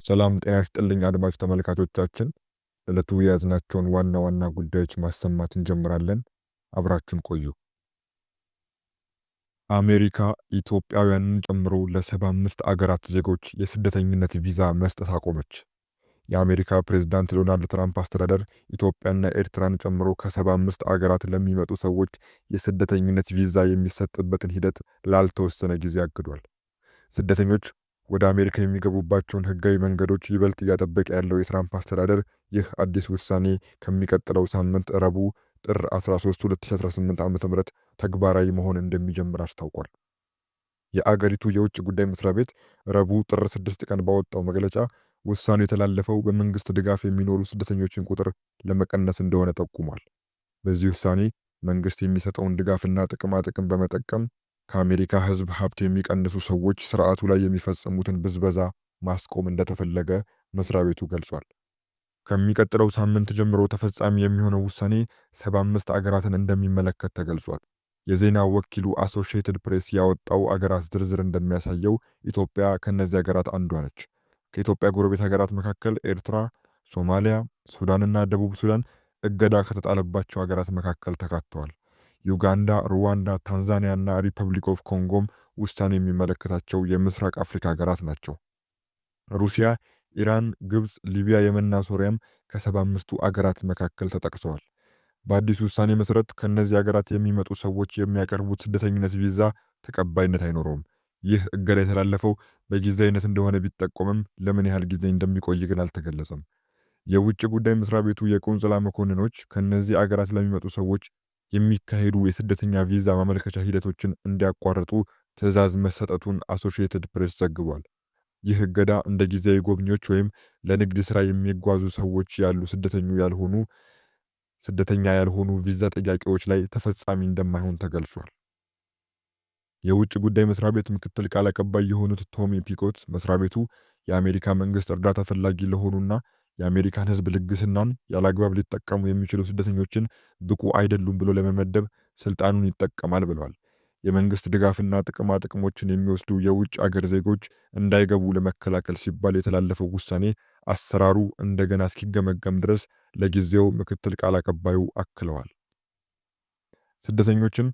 ሰላም ጤና ይስጥልኝ አድማጭ ተመልካቾቻችን፣ ዕለቱ የያዝናቸውን ዋና ዋና ጉዳዮች ማሰማት እንጀምራለን። አብራችን ቆዩ። አሜሪካ ኢትዮጵያውያንን ጨምሮ ለ75 አገራት ዜጎች የስደተኝነት ቪዛ መስጠት አቆመች። የአሜሪካ ፕሬዝዳንት ዶናልድ ትራምፕ አስተዳደር ኢትዮጵያና ኤርትራን ጨምሮ ከ75 አገራት ለሚመጡ ሰዎች የስደተኝነት ቪዛ የሚሰጥበትን ሂደት ላልተወሰነ ጊዜ አግዷል። ስደተኞች ወደ አሜሪካ የሚገቡባቸውን ህጋዊ መንገዶች ይበልጥ እያጠበቀ ያለው የትራምፕ አስተዳደር ይህ አዲስ ውሳኔ ከሚቀጥለው ሳምንት ረቡዕ ጥር 13 2018 ዓ.ም ተግባራዊ መሆን እንደሚጀምር አስታውቋል። የአገሪቱ የውጭ ጉዳይ መስሪያ ቤት ረቡዕ ጥር 6 ቀን ባወጣው መግለጫ ውሳኔው የተላለፈው በመንግስት ድጋፍ የሚኖሩ ስደተኞችን ቁጥር ለመቀነስ እንደሆነ ጠቁሟል። በዚህ ውሳኔ መንግስት የሚሰጠውን ድጋፍና ጥቅማ ጥቅም በመጠቀም ከአሜሪካ ህዝብ ሀብት የሚቀንሱ ሰዎች ስርዓቱ ላይ የሚፈጸሙትን ብዝበዛ ማስቆም እንደተፈለገ መስሪያ ቤቱ ገልጿል። ከሚቀጥለው ሳምንት ጀምሮ ተፈጻሚ የሚሆነው ውሳኔ 75 አገራትን እንደሚመለከት ተገልጿል። የዜና ወኪሉ አሶሺየትድ ፕሬስ ያወጣው አገራት ዝርዝር እንደሚያሳየው ኢትዮጵያ ከነዚህ አገራት አንዷ ነች። ከኢትዮጵያ ጎረቤት ሀገራት መካከል ኤርትራ፣ ሶማሊያ፣ ሱዳንና ደቡብ ሱዳን እገዳ ከተጣለባቸው ሀገራት መካከል ተካተዋል። ዩጋንዳ፣ ሩዋንዳ፣ ታንዛኒያ እና ሪፐብሊክ ኦፍ ኮንጎም ውሳኔ የሚመለከታቸው የምስራቅ አፍሪካ ሀገራት ናቸው። ሩሲያ፣ ኢራን፣ ግብፅ፣ ሊቢያ፣ የመንና ሶሪያም ከ75ቱ አገራት መካከል ተጠቅሰዋል። በአዲሱ ውሳኔ መሰረት ከነዚህ ሀገራት የሚመጡ ሰዎች የሚያቀርቡት ስደተኝነት ቪዛ ተቀባይነት አይኖረውም። ይህ እገዳ የተላለፈው በጊዜያዊነት እንደሆነ ቢጠቆምም ለምን ያህል ጊዜ እንደሚቆይ ግን አልተገለጸም። የውጭ ጉዳይ መስሪያ ቤቱ የቆንጽላ መኮንኖች ከነዚህ አገራት ለሚመጡ ሰዎች የሚካሄዱ የስደተኛ ቪዛ ማመልከቻ ሂደቶችን እንዲያቋርጡ ትዕዛዝ መሰጠቱን አሶሺየትድ ፕሬስ ዘግቧል። ይህ እገዳ እንደ ጊዜያዊ ጎብኚዎች ወይም ለንግድ ስራ የሚጓዙ ሰዎች ያሉ ስደተኛ ያልሆኑ ቪዛ ጠያቂዎች ላይ ተፈጻሚ እንደማይሆን ተገልጿል። የውጭ ጉዳይ መስሪያ ቤት ምክትል ቃል አቀባይ የሆኑት ቶሚ ፒኮት መስሪያ ቤቱ የአሜሪካ መንግስት እርዳታ ፈላጊ ለሆኑና የአሜሪካን ህዝብ ልግስናን ያላግባብ ሊጠቀሙ የሚችሉ ስደተኞችን ብቁ አይደሉም ብሎ ለመመደብ ስልጣኑን ይጠቀማል ብለዋል። የመንግስት ድጋፍና ጥቅማ ጥቅሞችን የሚወስዱ የውጭ አገር ዜጎች እንዳይገቡ ለመከላከል ሲባል የተላለፈው ውሳኔ አሰራሩ እንደገና እስኪገመገም ድረስ ለጊዜው ምክትል ቃል አቀባዩ አክለዋል። ስደተኞችን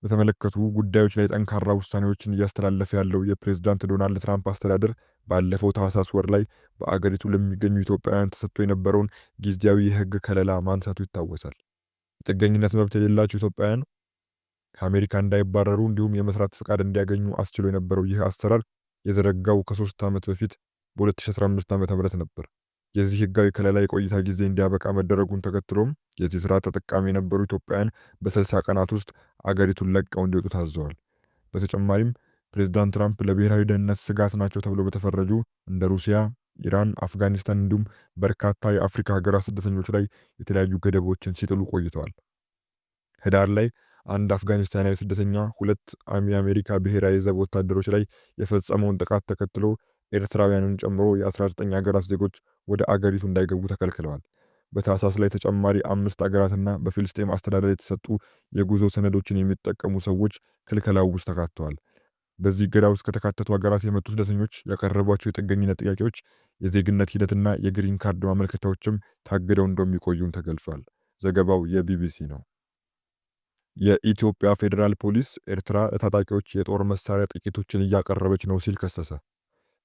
በተመለከቱ ጉዳዮች ላይ ጠንካራ ውሳኔዎችን እያስተላለፈ ያለው የፕሬዝዳንት ዶናልድ ትራምፕ አስተዳደር ባለፈው ታህሳስ ወር ላይ በአገሪቱ ለሚገኙ ኢትዮጵያውያን ተሰጥቶ የነበረውን ጊዜያዊ የህግ ከለላ ማንሳቱ ይታወሳል። የጥገኝነት መብት የሌላቸው ኢትዮጵያውያን ከአሜሪካ እንዳይባረሩ እንዲሁም የመስራት ፍቃድ እንዲያገኙ አስችሎ የነበረው ይህ አሰራር የዘረጋው ከ3 ዓመት በፊት በ2015 ዓ.ም ነበር። የዚህ ህጋዊ ከለላ የቆይታ ጊዜ እንዲያበቃ መደረጉን ተከትሎም የዚህ ስራ ተጠቃሚ የነበሩ ኢትዮጵያውያን በ60 ቀናት ውስጥ አገሪቱን ለቀው እንዲወጡ ታዘዋል። በተጨማሪም ፕሬዝዳንት ትራምፕ ለብሔራዊ ደህንነት ስጋት ናቸው ተብሎ በተፈረጁ እንደ ሩሲያ፣ ኢራን፣ አፍጋኒስታን እንዲሁም በርካታ የአፍሪካ ሀገራት ስደተኞች ላይ የተለያዩ ገደቦችን ሲጥሉ ቆይተዋል። ህዳር ላይ አንድ አፍጋኒስታናዊ ስደተኛ 2 የአሜሪካ ብሔራዊ ዘብ ወታደሮች ላይ የፈጸመውን ጥቃት ተከትሎ ኤርትራውያንን ጨምሮ የ19 ሀገራት ዜጎች ወደ አገሪቱ እንዳይገቡ ተከልክለዋል። በታህሳስ ላይ ተጨማሪ 5 አገራትና በፊልስጤም አስተዳደር የተሰጡ የጉዞ ሰነዶችን የሚጠቀሙ ሰዎች ክልከላው ውስጥ ተካተዋል። በዚህ እገዳ ውስጥ ከተካተቱ ሀገራት የመጡ ስደተኞች ያቀረቧቸው የጥገኝነት ጥያቄዎች፣ የዜግነት ሂደትና የግሪን ካርድ ማመልከቻዎችም ታግደው እንደሚቆዩም ተገልጿል። ዘገባው የቢቢሲ ነው። የኢትዮጵያ ፌዴራል ፖሊስ ኤርትራ ለታጣቂዎች የጦር መሳሪያ ጥቂቶችን እያቀረበች ነው ሲል ከሰሰ።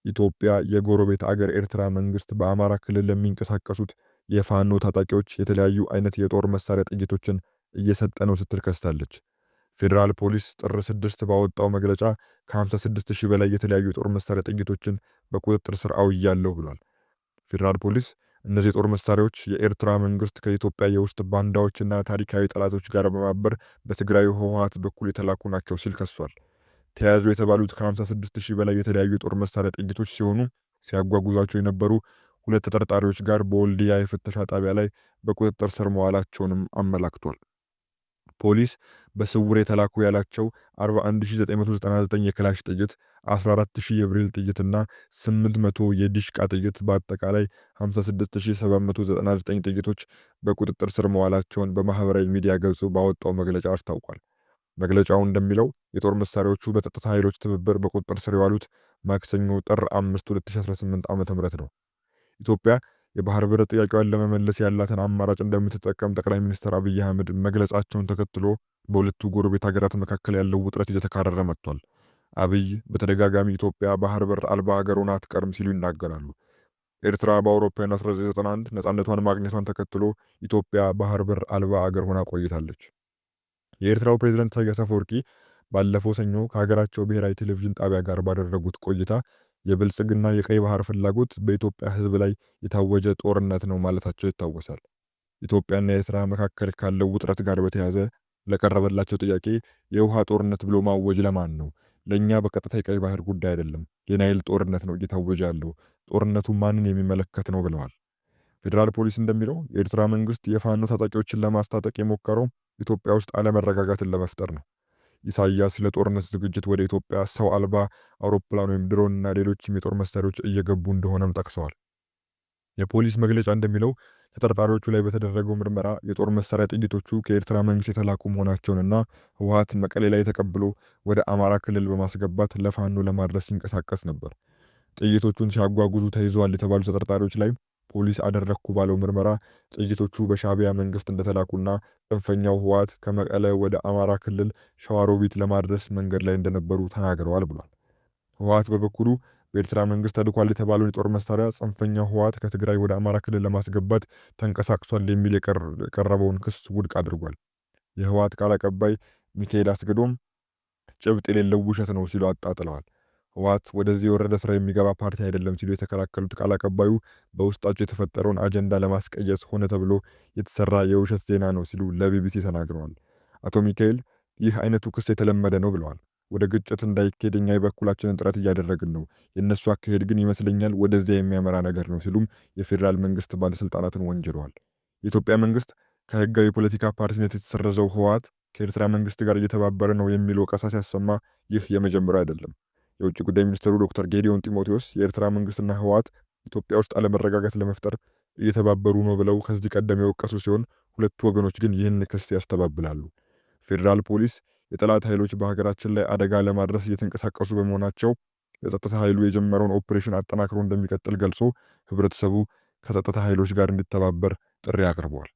ኢትዮጵያ የጎረቤት አገር ኤርትራ መንግስት በአማራ ክልል ለሚንቀሳቀሱት የፋኖ ታጣቂዎች የተለያዩ አይነት የጦር መሳሪያ ጥይቶችን እየሰጠ ነው ስትል ከስታለች። ፌዴራል ፖሊስ ጥር 6 ባወጣው መግለጫ ከ56 ሺህ በላይ የተለያዩ የጦር መሳሪያ ጥይቶችን በቁጥጥር ስር አውያለሁ ብሏል። ፌዴራል ፖሊስ እነዚህ የጦር መሳሪያዎች የኤርትራ መንግስት ከኢትዮጵያ የውስጥ ባንዳዎችና ታሪካዊ ጠላቶች ጋር በማበር በትግራይ ህወሓት በኩል የተላኩ ናቸው ሲል ከሷል። ተያዙ የተባሉት ከ56 ሺህ በላይ የተለያዩ የጦር መሳሪያ ጥይቶች ሲሆኑ ሲያጓጉዟቸው የነበሩ 2 ተጠርጣሪዎች ጋር በወልዲያ የፍተሻ ጣቢያ ላይ በቁጥጥር ስር መዋላቸውንም አመላክቷል። ፖሊስ በስውር የተላኩ ያላቸው 41999 የክላሽ ጥይት፣ 14000 የብሬል ጥይትና 800 የዲሽቃ ጥይት በአጠቃላይ 56799 ጥይቶች በቁጥጥር ስር መዋላቸውን በማህበራዊ ሚዲያ ገጹ ባወጣው መግለጫ አስታውቋል። መግለጫው እንደሚለው የጦር መሳሪያዎቹ በጸጥታ ኃይሎች ትብብር በቁጥጥር ስር የዋሉት ማክሰኞ ጥር 5 2018 ዓ.ም ነው። ኢትዮጵያ የባህር በር ጥያቄዋን ለመመለስ ያላትን አማራጭ እንደምትጠቀም ጠቅላይ ሚኒስትር አብይ አህመድ መግለጻቸውን ተከትሎ በሁለቱ ጎረቤት ሀገራት መካከል ያለው ውጥረት እየተካረረ መጥቷል። አብይ በተደጋጋሚ ኢትዮጵያ ባህር በር አልባ ሀገር ሆና አትቀርም ሲሉ ይናገራሉ። ኤርትራ በአውሮፓውያን 1991 ነፃነቷን ማግኘቷን ተከትሎ ኢትዮጵያ ባህር በር አልባ ሀገር ሆና ቆይታለች። የኤርትራው ፕሬዝዳንት ኢሳያስ አፈወርቂ ባለፈው ሰኞ ከሀገራቸው ብሔራዊ ቴሌቪዥን ጣቢያ ጋር ባደረጉት ቆይታ የብልጽግና የቀይ ባህር ፍላጎት በኢትዮጵያ ሕዝብ ላይ የታወጀ ጦርነት ነው ማለታቸው ይታወሳል። ኢትዮጵያና ኤርትራ መካከል ካለው ውጥረት ጋር በተያያዘ ለቀረበላቸው ጥያቄ የውሃ ጦርነት ብሎ ማወጅ ለማን ነው? ለእኛ በቀጥታ የቀይ ባህር ጉዳይ አይደለም፣ የናይል ጦርነት ነው እየታወጀ ያለው። ጦርነቱ ማንን የሚመለከት ነው ብለዋል። ፌዴራል ፖሊስ እንደሚለው የኤርትራ መንግስት የፋኖ ታጣቂዎችን ለማስታጠቅ የሞከረው ኢትዮጵያ ውስጥ አለመረጋጋትን ለመፍጠር ነው። ኢሳያስ ለጦርነት ዝግጅት ወደ ኢትዮጵያ ሰው አልባ አውሮፕላን ወይም ድሮንና ሌሎችም የጦር መሳሪያዎች እየገቡ እንደሆነም ጠቅሰዋል። የፖሊስ መግለጫ እንደሚለው ተጠርጣሪዎቹ ላይ በተደረገው ምርመራ የጦር መሳሪያ ጥይቶቹ ከኤርትራ መንግስት የተላኩ መሆናቸውንና ህወሓት መቀሌ ላይ ተቀብሎ ወደ አማራ ክልል በማስገባት ለፋኖ ለማድረስ ሲንቀሳቀስ ነበር። ጥይቶቹን ሲያጓጉዙ ተይዘዋል የተባሉ ተጠርጣሪዎች ላይ ፖሊስ አደረግኩ ባለው ምርመራ ጥይቶቹ በሻዕቢያ መንግስት እንደተላኩና ጽንፈኛው ህወሓት ከመቀለ ወደ አማራ ክልል ሸዋሮቢት ለማድረስ መንገድ ላይ እንደነበሩ ተናግረዋል ብሏል። ህወሓት በበኩሉ በኤርትራ መንግስት ተልኳል የተባለውን የጦር መሳሪያ ጽንፈኛው ህወሓት ከትግራይ ወደ አማራ ክልል ለማስገባት ተንቀሳቅሷል የሚል የቀረበውን ክስ ውድቅ አድርጓል። የህወሓት ቃል አቀባይ ሚካኤል አስገዶም ጭብጥ የሌለው ውሸት ነው ሲሉ አጣጥለዋል። ህወሓት ወደዚህ የወረደ ስራ የሚገባ ፓርቲ አይደለም ሲሉ የተከላከሉት ቃል አቀባዩ በውስጣቸው የተፈጠረውን አጀንዳ ለማስቀየስ ሆነ ተብሎ የተሰራ የውሸት ዜና ነው ሲሉ ለቢቢሲ ተናግረዋል። አቶ ሚካኤል ይህ አይነቱ ክስ የተለመደ ነው ብለዋል። ወደ ግጭት እንዳይኬድ እኛ የበኩላችንን ጥረት እያደረግን ነው፣ የእነሱ አካሄድ ግን ይመስለኛል ወደዚያ የሚያመራ ነገር ነው ሲሉም የፌዴራል መንግስት ባለስልጣናትን ወንጅለዋል። የኢትዮጵያ መንግስት ከህጋዊ የፖለቲካ ፓርቲነት የተሰረዘው ህወሓት ከኤርትራ መንግስት ጋር እየተባበረ ነው የሚል ወቀሳ ሲያሰማ ይህ የመጀመሪያው አይደለም። የውጭ ጉዳይ ሚኒስትሩ ዶክተር ጌዲዮን ጢሞቴዎስ የኤርትራ መንግስትና ህወሓት ኢትዮጵያ ውስጥ አለመረጋጋት ለመፍጠር እየተባበሩ ነው ብለው ከዚህ ቀደም የወቀሱ ሲሆን ሁለቱ ወገኖች ግን ይህን ክስ ያስተባብላሉ። ፌዴራል ፖሊስ የጠላት ኃይሎች በሀገራችን ላይ አደጋ ለማድረስ እየተንቀሳቀሱ በመሆናቸው የጸጥታ ኃይሉ የጀመረውን ኦፕሬሽን አጠናክሮ እንደሚቀጥል ገልጾ ህብረተሰቡ ከጸጥታ ኃይሎች ጋር እንዲተባበር ጥሪ አቅርበዋል።